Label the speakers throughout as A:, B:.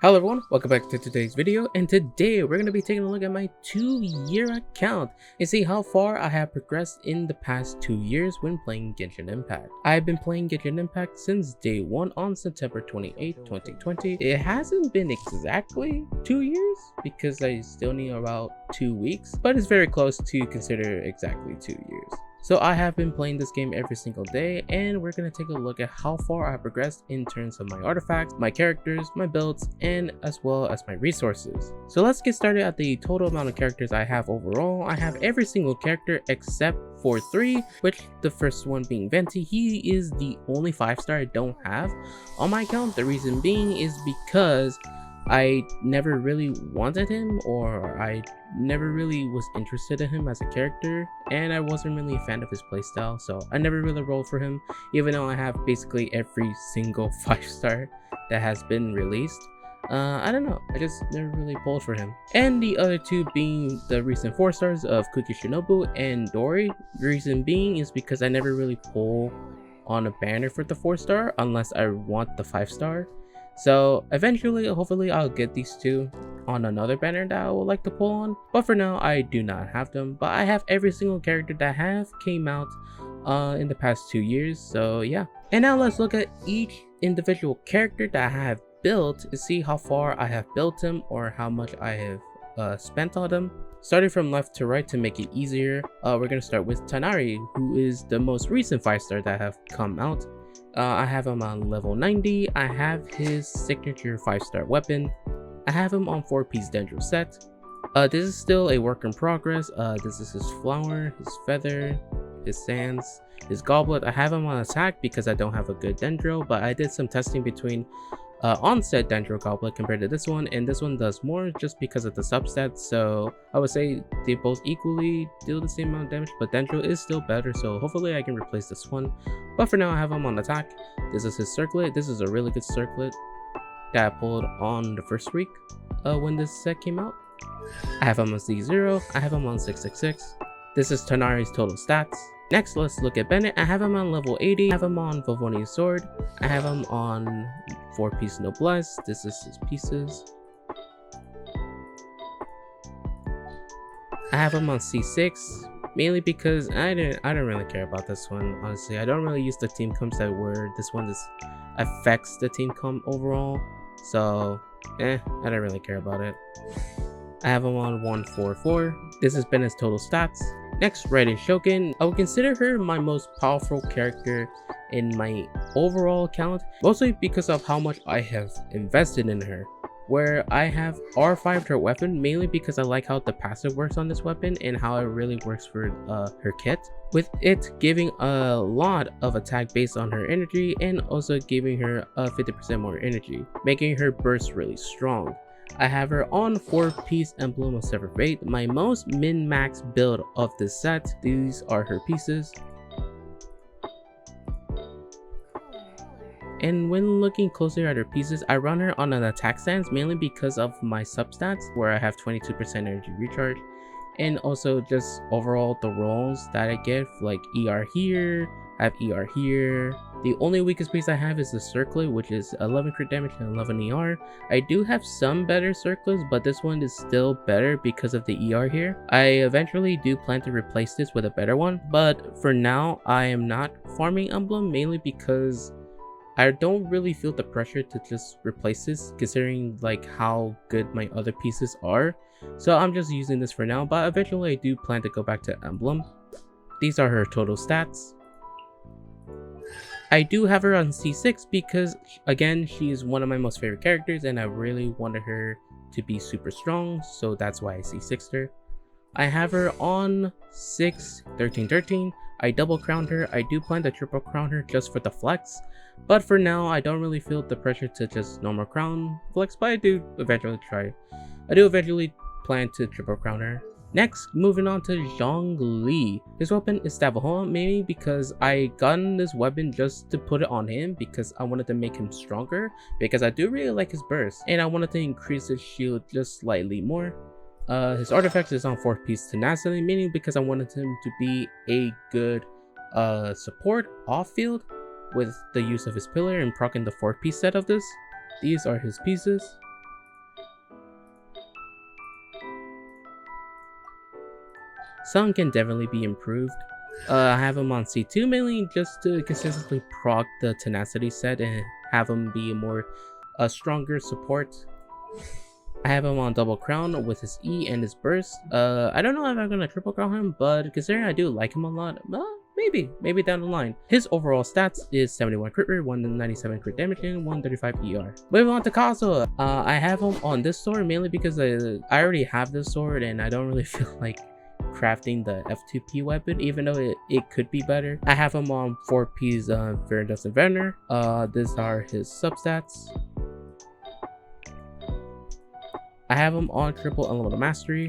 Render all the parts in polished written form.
A: Hello everyone, welcome back to today's video, and today we're going to be taking a look at my 2-year account and see how far I have progressed in the past 2 years when playing Genshin Impact. I've been playing Genshin Impact since day 1 on September 28, 2020. It hasn't been exactly 2 years because I still need about 2 weeks, but it's very close to consider exactly 2 years. So I have been playing this game every single day, and we're going to take a look at how far I have progressed in terms of my artifacts, my characters, my builds, and as well as my resources. So let's get started at the total amount of characters I have overall. I have every single character except for 3, which the first one being Venti. He is the only 5-star I don't have on my account. The reason being is because I never really wanted him, or I never really was interested in him as a character, and I wasn't really a fan of his playstyle, so I never really rolled for him, even though I have basically every single 5-star that has been released. I don't know, I just never really pulled for him. And the other 2 being the recent 4-stars of Kuki Shinobu and Dori. The reason being is because I never really pull on a banner for the 4-star unless I want the 5-star. So eventually, hopefully I'll get these 2 on another banner that I would like to pull on, but for now I do not have them. But I have every single character that have came out in the past 2 years, so yeah. And now let's look at each individual character that I have built to see how far I have built them or how much I have spent on them. Starting from left to right to make it easier, we're going to start with Tanari, who is the most recent 5-star that have come out. I have him on level 90. I have his signature 5-star weapon. I have him on 4-piece Dendro set. This is still a work in progress. This is his flower, his feather, his sands, his goblet. I have him on attack because I don't have a good Dendro, but I did some testing between onset Dendro goblet compared to this one, and this one does more just because of the substats. So I would say they both equally deal the same amount of damage, but Dendro is still better, so hopefully I can replace this one. But for now I have him on attack. This is his circlet. This is a really good circlet that I pulled on the first week when this set came out. I have him on Z0. I have him on 666. This is Tanari's total stats. Next, let's look at Bennett. I have him on level 80. I have him on Vivonia's sword. I have him on 4-piece Noblesse. This is his pieces. I have him on C6, mainly because I don't really care about this one. Honestly, I don't really use the team comps that were this one. This affects the team comp overall, so I don't really care about it. I have him on 144. This has been his total stats. Next, Raiden Shokin. I would consider her my most powerful character in my overall account, mostly because of how much I have invested in her. Where I have R5'd her weapon, mainly because I like how the passive works on this weapon and how it really works for her kit, with it giving a lot of attack based on her energy and also giving her 50% more energy, making her burst really strong. I have her on 4-piece Emblem of Severed Fate, my most min-max build of this set. These are her pieces. And when looking closer at her pieces, I run her on an attack stance mainly because of my substats, where I have 22% energy recharge, and also just overall the rolls that I get, like ER here, I have ER here. The only weakest piece I have is the circlet, which is 11 crit damage and 11 ER. I do have some better circlets, but this one is still better because of the ER here. I eventually do plan to replace this with a better one, but for now I am not farming Emblem, mainly because I don't really feel the pressure to just replace this, considering like how good my other pieces are. So I'm just using this for now, but eventually I do plan to go back to Emblem. These are her total stats. I do have her on C6 because, again, she is one of my most favorite characters and I really wanted her to be super strong, so that's why I C6'd her. I have her on 6, 13, 13. I double crowned her. I do plan to triple crown her just for the flex, but for now I don't really feel the pressure to just normal crown flex, but I do eventually plan to triple crown her. Next, moving on to Zhongli. His weapon is Stavahoma, mainly because I gotten this weapon just to put it on him because I wanted to make him stronger, because I do really like his burst and I wanted to increase his shield just slightly more. His artifact is on 4-piece Tenacity, meaning because I wanted him to be a good support off field with the use of his pillar and proccing the 4-piece set of this. These are his pieces. Some can definitely be improved. I have him on C2 mainly just to consistently proc the tenacity set and have him be a stronger support. I have him on double crown with his E and his burst. I don't know if I'm gonna triple crown him, but considering I do like him a lot, maybe down the line. His overall stats is 71 crit rate, 197 crit damage, and 135 ER. Moving on to Kazuha. I have him on this sword mainly because I already have this sword and I don't really feel like crafting the F2P weapon, even though it could be better. I have him on 4P's Veridus and Venner. These are his substats. I have him on triple elemental mastery.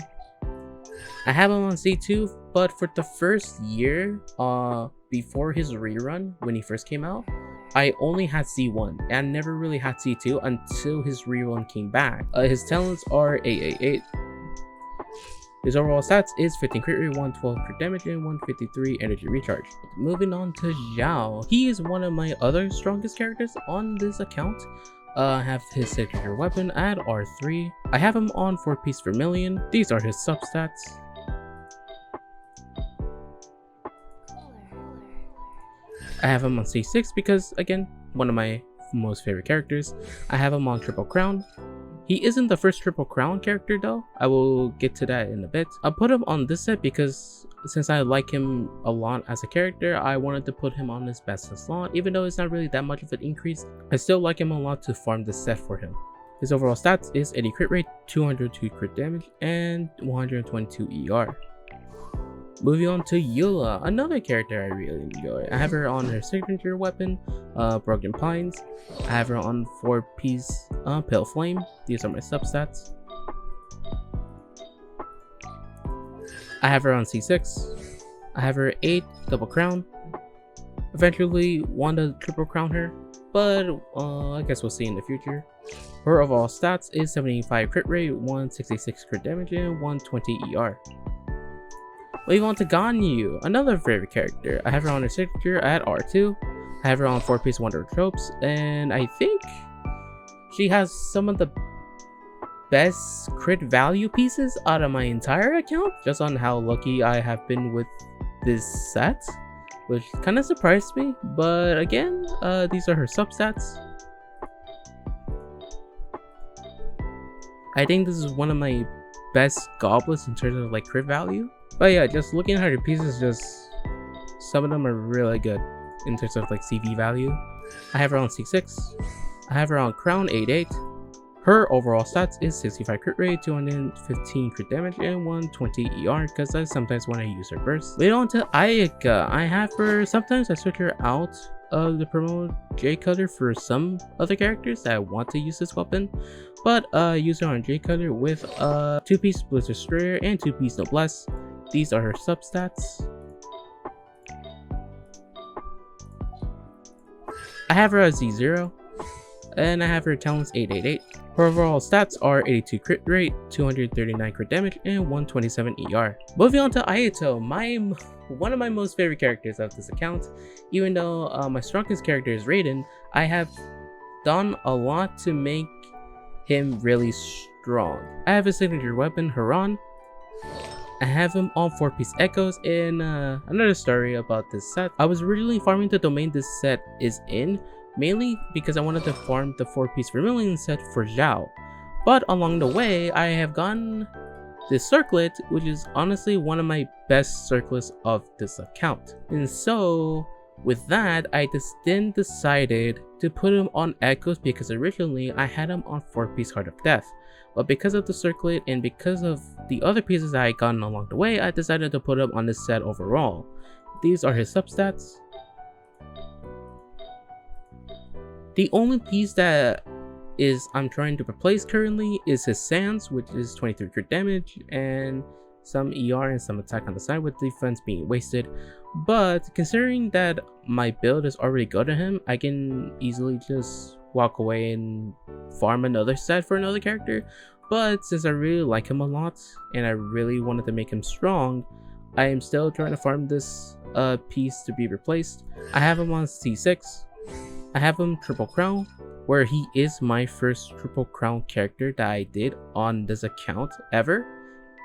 A: I have him on C2, but for the first year, before his rerun, when he first came out, I only had C1 and never really had C2 until his rerun came back. His talents are 888. His overall stats is 15 crit rate, 112 crit damage, and 153 energy recharge. Moving on to Zhao. He is one of my other strongest characters on this account. I have his signature weapon at R3. I have him on 4-piece Vermilion. These are his substats. I have him on C6 because, again, one of my most favorite characters. I have him on triple crown. He isn't the first triple crown character though. I will get to that in a bit. I put him on this set because since I like him a lot as a character, I wanted to put him on his best slot. Even though it's not really that much of an increase, I still like him a lot to farm this set for him. His overall stats is 80 crit rate, 202 crit damage, and 122 ER. Moving on to Eula, another character I really enjoy. I have her on her signature weapon, Broken Pines. I have her on 4-piece Pale Flame. These are my substats. I have her on C6. I have her 8 double crown. Eventually want to triple crown her, but I guess we'll see in the future. Her overall stats is 75 crit rate, 166 crit damage, and 120 ER. Moving on to Ganyu, another favorite character. I have her on her signature at R2. I have her on 4-piece Wonder Tropes, and I think she has some of the best crit value pieces out of my entire account, just on how lucky I have been with this set, which kind of surprised me. But again, these are her substats. I think this is one of my best goblets in terms of like crit value. But yeah, just looking at her pieces, some of them are really good in terms of like CV value. I have her on C6. I have her on Crown 88. Her overall stats is 65 crit rate, 215 crit damage, and 120 ER because I sometimes want to use her burst. Later on to Ayaka. I have her, sometimes I switch her out of the promo J Cutter for some other characters that I want to use this weapon. But use her on J Cutter with 2-piece Blizzard Destroyer and 2-piece Noblesse. These are her substats. I have her as Z0, and I have her talents 888. Her overall stats are 82 crit rate, 239 crit damage, and 127 ER. Moving on to Ayato, one of my most favorite characters of this account. Even though my strongest character is Raiden, I have done a lot to make him really strong. I have his signature weapon, Haran. I have him on 4-piece Echoes, and another story about this set. I was originally farming the domain this set is in, mainly because I wanted to farm the 4-piece Vermilion set for Zhao. But along the way, I have gotten this circlet, which is honestly one of my best circlets of this account. And so, with that, I then decided to put him on Echoes because originally I had him on 4-piece Heart of Death. But because of the circlet and because of the other pieces that I gotten along the way, I decided to put him on this set overall. These are his substats. The only piece that I'm trying to replace currently is his Sands, which is 23 crit damage and some ER and some attack on the side with defense being wasted. But considering that my build is already good to him, I can easily just walk away and farm another set for another character. But since I really like him a lot and I really wanted to make him strong, I am still trying to farm this piece to be replaced. I have him on C6. I have him triple crown, where he is my first triple crown character that I did on this account ever.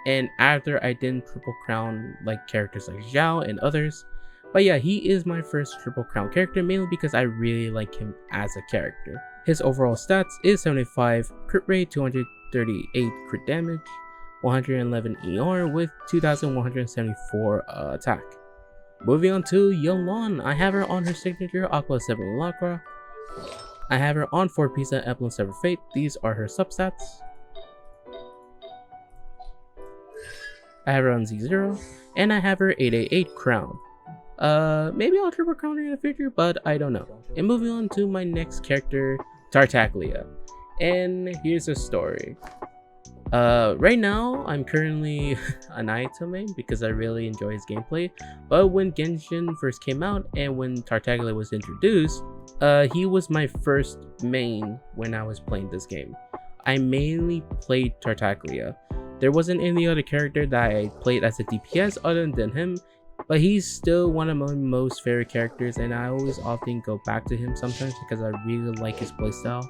A: and after I didn't triple crown like characters like Zhao and others. But yeah, he is my first triple crown character, mainly because I really like him as a character. His overall stats is 75 crit rate, 238 crit damage, 111 ER with 2174 attack. Moving on to Yelan, I have her on her signature Aqua 7 Lacra. I have her on 4 piece of Emblem Sever Fate. These are her substats. I have her on Z0, and I have her 888 crown. Maybe I'll triple crown her in the future, but I don't know. And moving on to my next character, Tartaglia. And here's the story. Right now, I'm currently an Naito main because I really enjoy his gameplay. But when Genshin first came out and when Tartaglia was introduced, he was my first main when I was playing this game. I mainly played Tartaglia. There wasn't any other character that I played as a DPS other than him, but he's still one of my most favorite characters, and I always often go back to him sometimes because I really like his playstyle.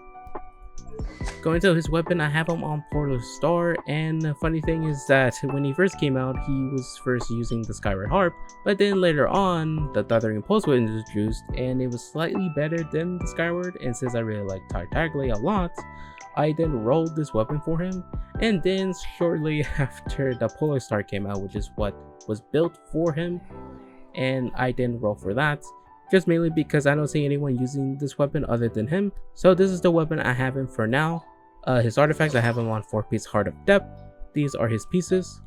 A: Going to his weapon, I have him on Portal Star, and the funny thing is that when he first came out, he was first using the Skyward Harp, but then later on, the Thundering Pulse was introduced, and it was slightly better than the Skyward, and since I really like Tartaglia a lot, I then rolled this weapon for him, and then shortly after the Polar Star came out, which is what was built for him, and I didn't roll for that, just mainly because I don't see anyone using this weapon other than him. So this is the weapon I have him for now. His artifacts, I have him on 4-piece Heart of Depth. These are his pieces.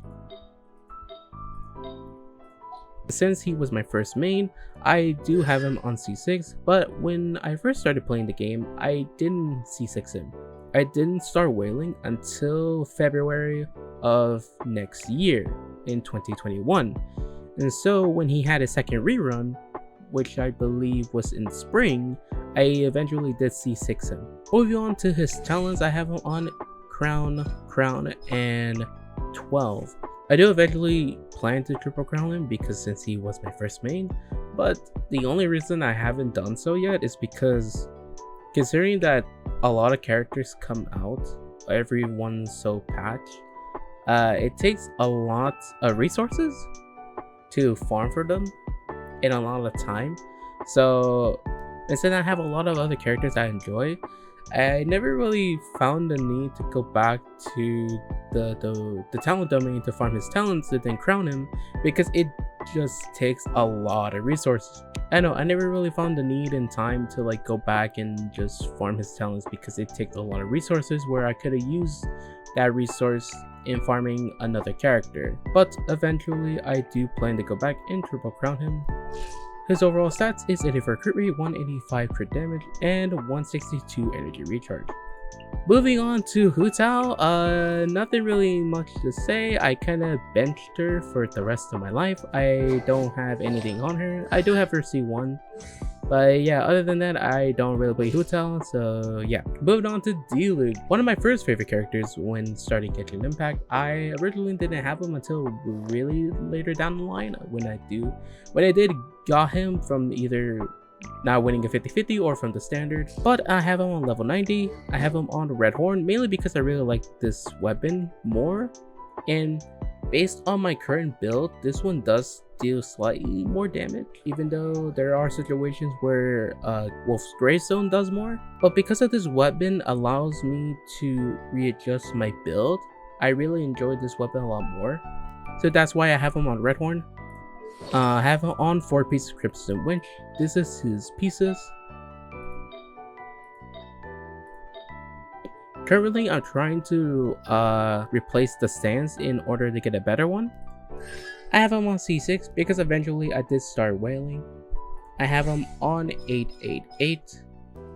A: Since he was my first main, I do have him on C6, but when I first started playing the game, I didn't C6 him. I didn't start whaling until February of next year in 2021. And so when he had a second rerun, which I believe was in spring, I eventually did C6 him. Moving on to his talents, I have him on Crown, and 12. I do eventually plan to triple crown him because since he was my first main, but the only reason I haven't done so yet is because considering that a lot of characters come out every one so patch, it takes a lot of resources to farm for them and a lot of time. So instead I have a lot of other characters I enjoy, I never really found the need to go back to the talent domain to farm his talents and then crown him because it just takes a lot of resources. I know I never really found the need and time to like go back and just farm his talents because it takes a lot of resources where I could have used that resource in farming another character. But eventually I do plan to go back and triple crown him. His overall stats is 84 crit rate, 185 crit damage, and 162 energy recharge. Moving on to Hu Tao, nothing really much to say. I kind of benched her for the rest of my life. I don't have anything on her. I do have her C1, but yeah, other than that, I don't really play Hu Tao, so yeah. Moving on to Diluc, one of my first favorite characters when starting Genshin Impact. I originally didn't have him until really later down the line when I did got him from either not winning a 50-50 or from the standard, but I have him on level 90. I have him on Red Horn mainly because I really like this weapon more, and based on my current build, this one does deal slightly more damage, even though there are situations where Wolf's Gravestone does more. But because of this weapon allows me to readjust my build, I really enjoyed this weapon a lot more, so that's why I have him on Red Horn. I have him on 4-piece Crimson Winch. This is his pieces. Currently, I'm trying to replace the stands in order to get a better one. I have him on C6 because eventually I did start whaling. I have him on 888.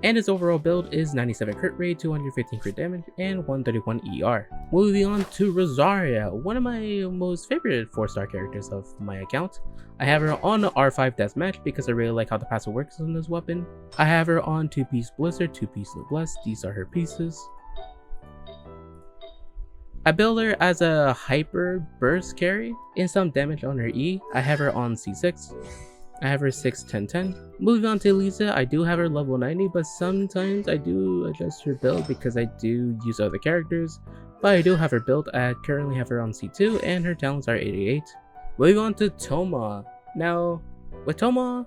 A: And his overall build is 97 crit rate, 215 crit damage, and 131 ER. Moving on to Rosaria, one of my most favorite 4-star characters of my account. I have her on R5 Deathmatch because I really like how the passive works on this weapon. I have her on 2-piece Blizzard, 2-piece Noblesse. These are her pieces. I build her as a hyper burst carry and some damage on her E. I have her on C6. I have her 6-10-10. Moving on to Lisa, I do have her level 90, but sometimes I do adjust her build because I do use other characters. but I do have her build. I currently have her on C2 and her talents are 88. Moving on to Toma. Now, with Toma,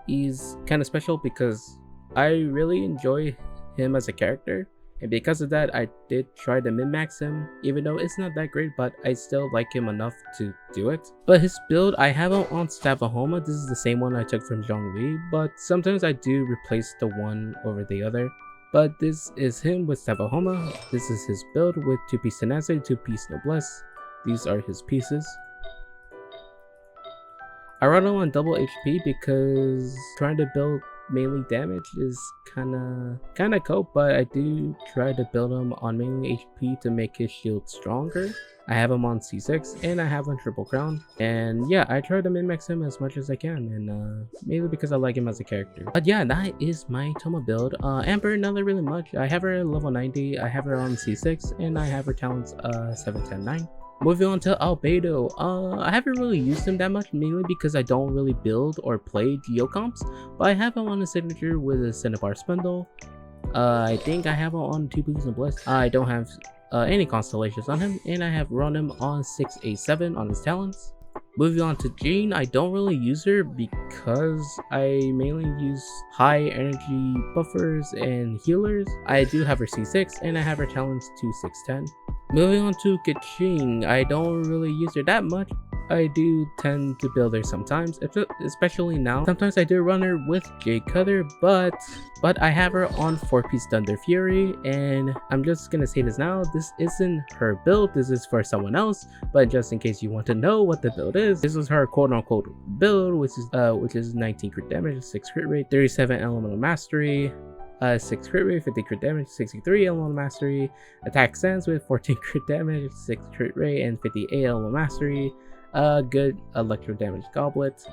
A: he's kind of special because I really enjoy him as a character. And because of that, I did try to min-max him, even though it's not that great, but I still like him enough to do it. But his build, I have him on Stavahoma. This is the same one I took from Zhongli, but sometimes I do replace the one over the other. But this is him with Stavahoma. This is his build with 2-piece Tenacity, 2-piece Noblesse. These are his pieces. I run him on double HP because trying to build melee damage is kinda cope, but I do try to build him on melee HP to make his shield stronger. I have him on C6 and I have him triple crown, and yeah, I try to min-max him as much as I can, and mainly because I like him as a character. But yeah, that is my Toma build. Amber, not really much. I have her level 90, I have her on C6, and I have her talents 7, 10, 9. Moving on to Albedo, I haven't really used him that much, mainly because I don't really build or play geocomps, but I have him on a signature with a Cinnabar Spindle. I think I have him on 2-piece Noblesse. I don't have any constellations on him, and I have run him on 6A7 on his talents. Moving on to Jean, I don't really use her because I mainly use high energy buffers and healers. I do have her C6 and I have her talents 2, 6, 10. Moving on to Keqing, I don't really use her that much. I do tend to build her sometimes, especially now. Sometimes I do run her with Jade Cutter, but I have her on 4-piece Thunder Fury, and I'm just gonna say this now, this isn't her build, this is for someone else, but just in case you want to know what the build is, this is her quote-unquote build, which is 19 crit damage, 6 crit rate, 37 elemental mastery, 6 crit rate, 50 crit damage, 63 elemental mastery, attack sense with 14 crit damage, 6 crit rate, and 58 elemental mastery, good electro damage goblet,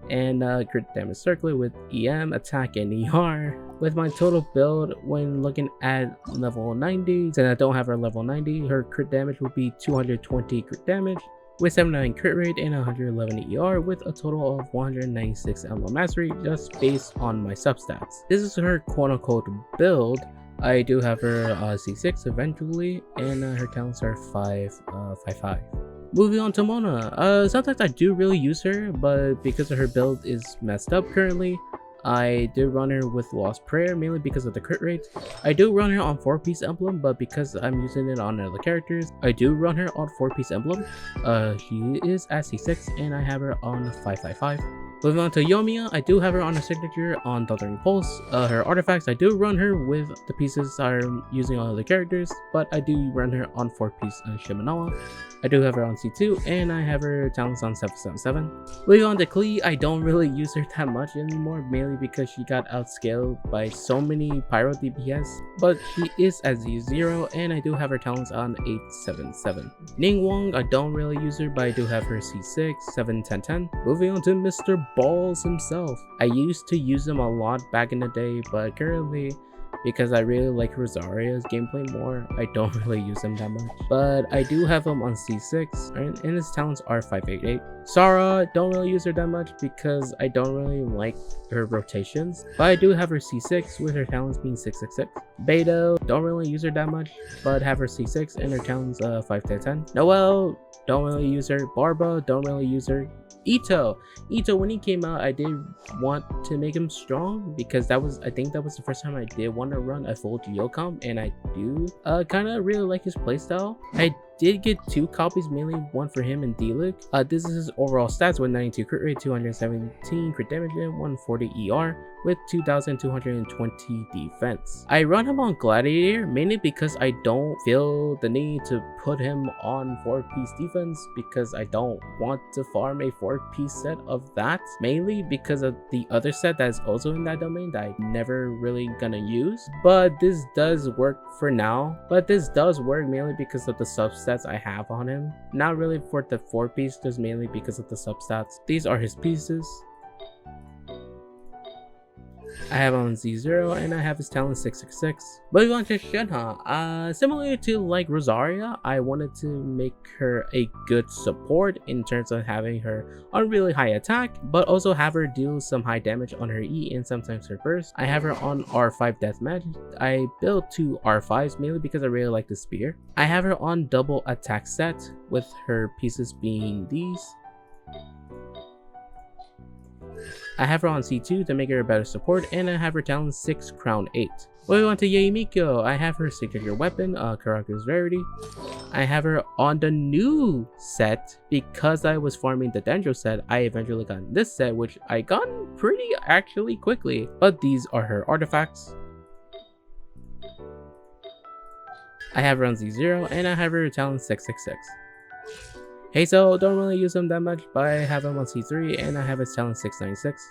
A: and crit damage circlet with EM, attack, and ER. With my total build, when looking at level 90, since I don't have her level 90, her crit damage would be 220 crit damage, with 79 crit rate and 111 ER, with a total of 196 elemental mastery just based on my substats. This is her quote-unquote build. I do have her C6 eventually, and her talents are 5, 5, 5. Moving on to Mona, sometimes I do really use her, but because of her build is messed up currently, I do run her with Lost Prayer, mainly because of the crit rate. I do run her on 4-piece Emblem, but because I'm using it on other characters, I do run her on 4-piece Emblem. She is at C6, and I have her on 555. Moving on to Yoimiya, I do have her on a signature on Thundering Pulse. Her artifacts, I do run her with the pieces I'm using on other characters, but I do run her on 4-piece Shimanoa. I do have her on C2, and I have her talents on 777. Moving on to Klee, I don't really use her that much anymore, mainly because she got outscaled by so many Pyro DPS, but she is at Z0, and I do have her talents on 877. Ningguang, I don't really use her, but I do have her C6, 7, 10, 10. Moving on to Mr. Balls himself. I used to use him a lot back in the day, but currently, because I really like Rosaria's gameplay more, I don't really use him that much. But I do have him on C6, and his talents are 588. Sara, don't really use her that much because I don't really like her rotations, but I do have her C6 with her talents being 666. Beidou, don't really use her that much, but have her C6 and her talents 5, 10, 10. Noelle, don't really use her. Barba, don't really use her. Ito, when he came out, I did want to make him strong because I think that was the first time I did want to run a full geocomp, and I do kind of really like his playstyle. I did get 2 copies, mainly one for him and D-Lick. This is his overall stats with 92 crit rate, 217 crit damage, and 140 ER with 2220 defense. I run him on Gladiator mainly because I don't feel the need to put him on 4-piece defense because I don't want to farm a 4-piece set of that, mainly because of the other set that is also in that domain that I'm never really gonna use. But this does work for now, but this does work mainly because of the substats I have on him, not really for the 4-piece, just mainly because of the substats. These are his pieces. I have on Z0 and I have his talent 666. Moving on to Shenhe. Similar to like Rosaria, I wanted to make her a good support in terms of having her on really high attack, but also have her deal some high damage on her E and sometimes her burst. I have her on R5 deathmatch. I built 2 R5s mainly because I really like the spear. I have her on double attack set with her pieces being these. I have her on C2 to make her a better support, and I have her talent 6 crown 8. Moving on to Yaemiko, I have her signature weapon, Karaku's Rarity. I have her on the new set because I was farming the Dendro set. I eventually got this set, which I got pretty actually quickly, but these are her artifacts. I have her on Z0 and I have her talent 666. Hazel, don't really use him that much, but I have him on C3 and I have his talent 696.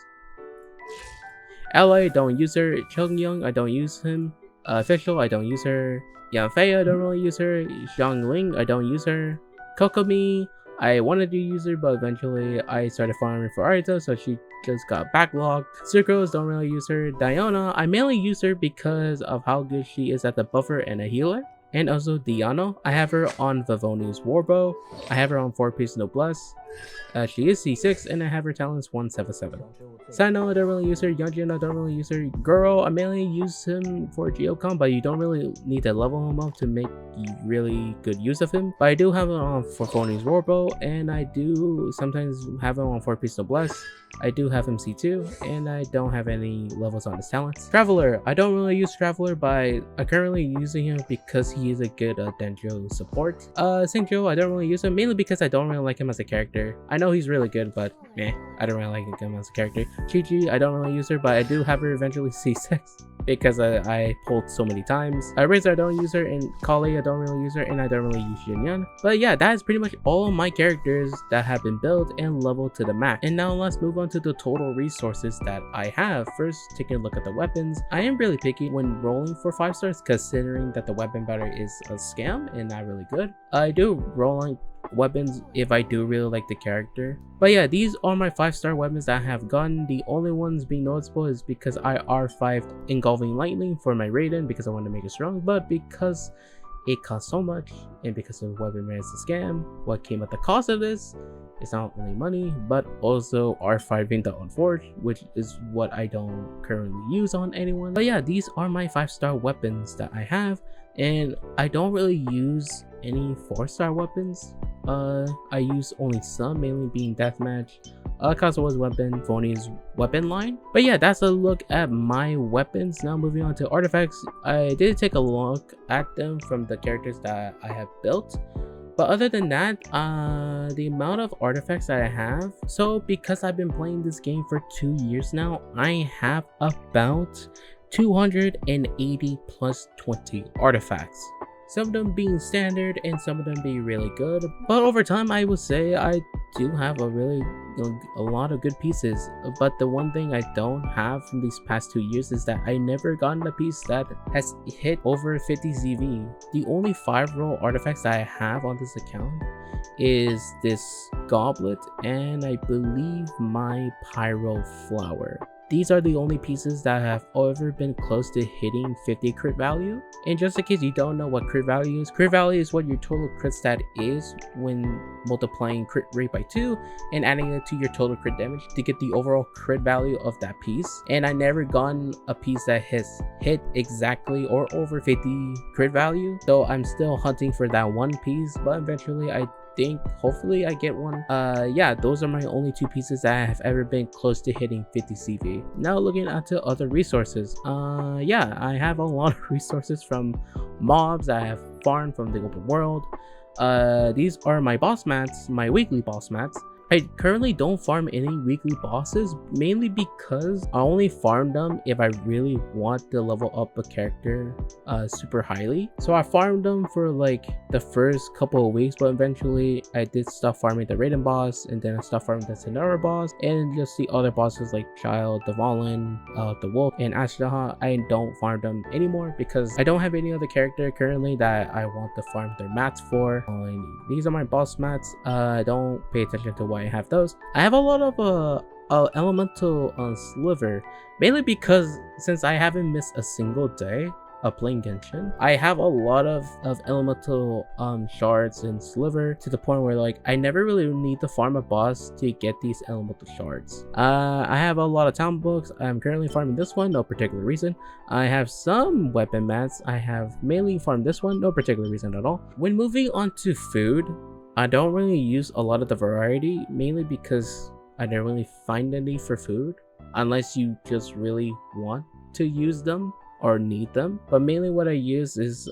A: Ally, don't use her. Chungyoung, I don't use him. Official, I don't use her. Yanfei, I don't really use her. Xiangling, I don't use her. Kokomi, I wanted to use her, but eventually I started farming for Arito, so she just got backlogged. Sucrose, don't really use her. Diana, I mainly use her because of how good she is at the buffer and a healer. And also Diano, I have her on Vivoni's Warbow. I have her on 4-piece Noblesse. She is C6 and I have her talents 177. Sano, I don't really use her. Yunjin, I don't really use her. Girl, I mainly use him for Geocom, but you don't really need to level him up to make really good use of him. But I do have him on Vivoni's Warbow, and I do sometimes have him on 4-piece Noblesse. I do have him C2, and I don't have any levels on his talents. Traveler, I don't really use Traveler, but I'm currently using him because he is a good Dendro support. Xingqiu, I don't really use him, mainly because I don't really like him as a character. I know he's really good, but I don't really like him as a character. Chi-Chi, I don't really use her, but I do have her eventually C6 because I pulled so many times. Razor, I don't use her, and Kali, I don't really use her, and I don't really use Xinyan. But yeah, that is pretty much all of my characters that have been built and leveled to the max. And now let's move on to the total resources that I have. First, taking a look at the weapons. I am really picky when rolling for 5 stars, considering that the weapon battery is a scam and not really good. I do roll on weapons if I do really like the character. But yeah, these are my 5-star weapons that I have gotten. The only ones being noticeable is because I R5'd Engulfing Lightning for my Raiden because I want to make it strong, but because it costs so much and because the weapon man is a scam, what came at the cost of this is not only money but also R5'ing the Unforged, which is what I don't currently use on anyone. But yeah, these are my 5-star weapons that I have, and I don't really use any 4-star weapons. I use only some, mainly being Deathmatch, Kazuha's weapon, Phony's weapon line. But yeah, that's a look at my weapons. Now moving on to artifacts. I did take a look at them from the characters that I have built. But other than that, the amount of artifacts that I have, so because I've been playing this game for 2 years now, I have about 280 plus 20 artifacts. Some of them being standard and some of them being really good, but over time I would say I do have a lot of good pieces. But the one thing I don't have from these past 2 years is that I never gotten a piece that has hit over 50 ZV. The only 5-roll artifacts that I have on this account is this goblet and I believe my pyro flower. These are the only pieces that have ever been close to hitting 50 crit value. And just in case you don't know what crit value is what your total crit stat is when multiplying crit rate by 2 and adding it to your total crit damage to get the overall crit value of that piece. And I never gotten a piece that has hit exactly or over 50 crit value, so I'm still hunting for that one piece, but eventually I think hopefully I get one. Yeah, those are my only 2 pieces that have ever been close to hitting 50 CV. Now looking into other resources, yeah, I have a lot of resources from mobs that I have farmed from the open world. These are my boss mats, my weekly boss mats. I currently don't farm any weekly bosses, mainly because I only farm them if I really want to level up a character super highly. So I farmed them for like the first couple of weeks, but eventually I did stop farming the Raiden boss, and then I stopped farming the Sonora boss, and just the other bosses like Child, the Valen, the Wolf, and Ashtaha. I don't farm them anymore because I don't have any other character currently that I want to farm their mats for. These are my boss mats. Don't pay attention to why I have those. I have a lot of elemental sliver, mainly because since I haven't missed a single day of playing Genshin, I have a lot of elemental shards and sliver, to the point where like I never really need to farm a boss to get these elemental shards. I have a lot of town books. I'm currently farming this one, no particular reason. I have some weapon mats. I have mainly farmed this one, no particular reason at all. When moving on to food, I don't really use a lot of the variety, mainly because I don't really find any for food unless you just really want to use them or need them. But mainly what I use is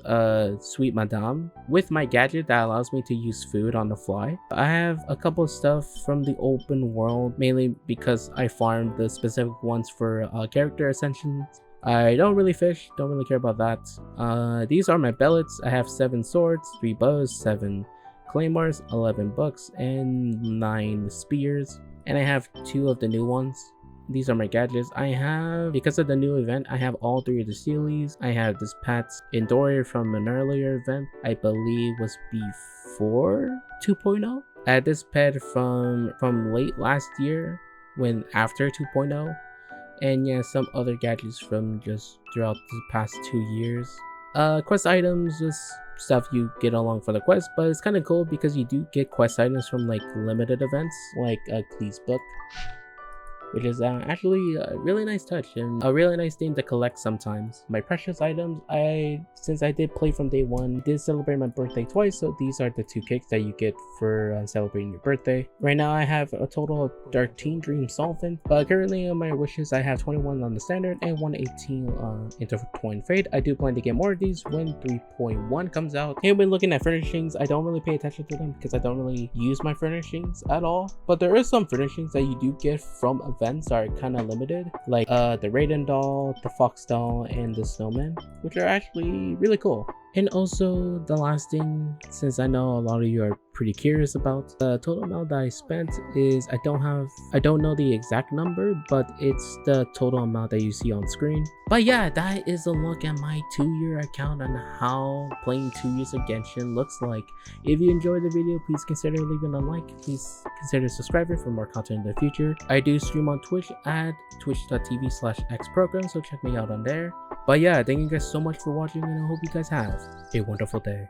A: Sweet Madame with my gadget that allows me to use food on the fly. I have a couple of stuff from the open world, mainly because I farmed the specific ones for character ascensions. I don't really fish, don't really care about that. These are my bellets. I have 7 swords, 3 bows, 7 claymores, 11 books, and 9 spears. And I have 2 of the new ones. These are my gadgets. I have, because of the new event, I have all 3 of the Steelies. I have this pet Endorier from an earlier event, I believe was before 2.0. I had this pet from late last year, when after 2.0. And yeah, some other gadgets from just throughout the past 2 years. Quest items, just stuff you get along for the quest, but it's kind of cool because you do get quest items from like limited events, like Klee's book, which is actually a really nice touch and a really nice thing to collect sometimes. My precious items, since I did play from day 1, did celebrate my birthday twice, so these are the 2 cakes that you get for celebrating your birthday. Right now I have a total of 13 Dream Solvent, but currently on my wishes I have 21 on the standard and 118 Intertwined Fate. I do plan to get more of these when 3.1 comes out. And when looking at furnishings, I don't really pay attention to them because I don't really use my furnishings at all, but there is some furnishings that you do get from events are kind of limited, like the Raiden doll, the Fox doll, and the snowman, which are actually really cool. And also the last thing, since I know a lot of you are pretty curious about, the total amount that I spent is, I don't know the exact number, but it's the total amount that you see on screen. But yeah, that is a look at my 2-year account and how playing 2 years of Genshin looks like. If you enjoyed the video, please consider leaving a like, please consider subscribing for more content in the future. I do stream on Twitch at twitch.tv/xprogram, so check me out on there. But yeah, thank you guys so much for watching, and I hope you guys have a wonderful day.